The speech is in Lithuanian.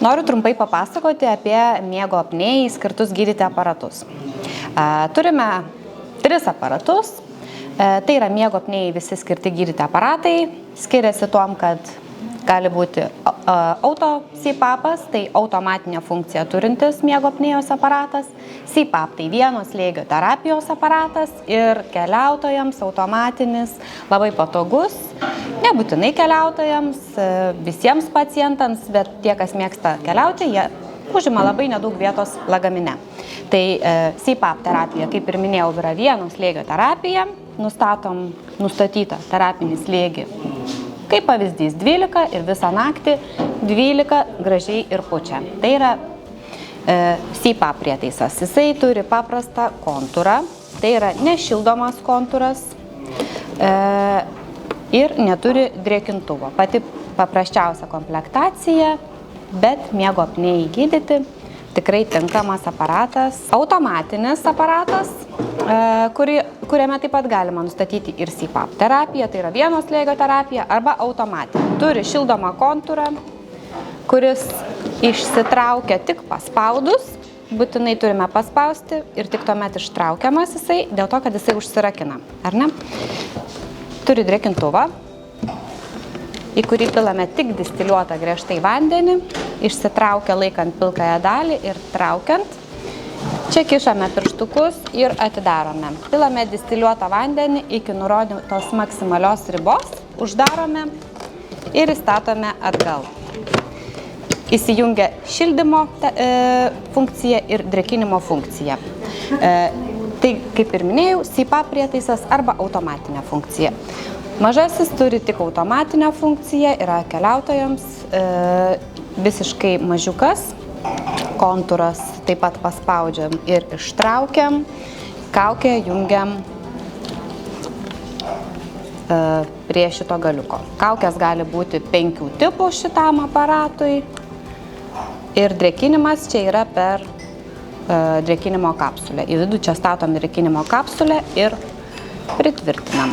Noriu trumpai papasakoti apie miego apnėjai skirtus gydyti aparatus. Turime 3 aparatus. Tai yra miego apnėjai visi skirti gydyti aparatai. Skiriasi tuom, kad gali būti auto CPAP-as, tai automatinė funkcija turintis miego apnėjos aparatas. CPAP tai vieno slėgio terapijos aparatas ir keliautojams automatinis, labai patogus. Nebūtinai keliautojams, visiems pacientams, bet tie, kas mėgsta keliauti, jie užima labai nedaug vietos lagamine. Tai CPAP terapija, kaip ir minėjau, yra vieno slėgio terapija. Nustatytą terapinį slėgį. Kaip pavyzdys 12 ir visą naktį 12 gražiai ir pučia. Tai yra CPAP prietaisas. Jisai turi paprastą kontūrą, tai yra nešildomas kontūras ir neturi drėkintuvo. Pati paprasčiausia komplektacija, bet miego apnėjai gydyti tikrai tinkamas aparatas. Automatinis aparatas, kuriame taip pat galima nustatyti ir CPAP terapiją, tai yra vieno slėgio terapija arba automatinė. Turi šildomą kontūrą, kuris išsitraukia tik paspaudus, būtinai turime paspausti ir tik tuomet ištraukiamas jisai, dėl to, kad jisai užsirakina, ar ne? Turi drėkintuvą, į kurį pilame tik distiliuotą griežtai vandenį, išsitraukia laikant pilkąją dalį ir traukiant. Čia kišame pirštukus ir atidarome. Pilame distiliuotą vandenį iki nurodytos maksimalios ribos, uždarome ir įstatome atgal. Įsijungia šildymo funkcija ir drėkinimo funkcija. Tai, kaip ir minėjau, CPAP prietaisas arba automatinė funkcija. Mažasis turi tik automatinę funkciją, yra keliautojams visiškai mažiukas. Kontūras taip pat paspaudžiam ir ištraukiam. Kaukę jungiam prie šito galiuko. Kaukės gali būti 5 tipų šitam aparatui. Ir drėkinimas čia yra per drėkinimo kapsulę. Į vidų čia statom drėkinimo kapsulę ir pritvirtinam.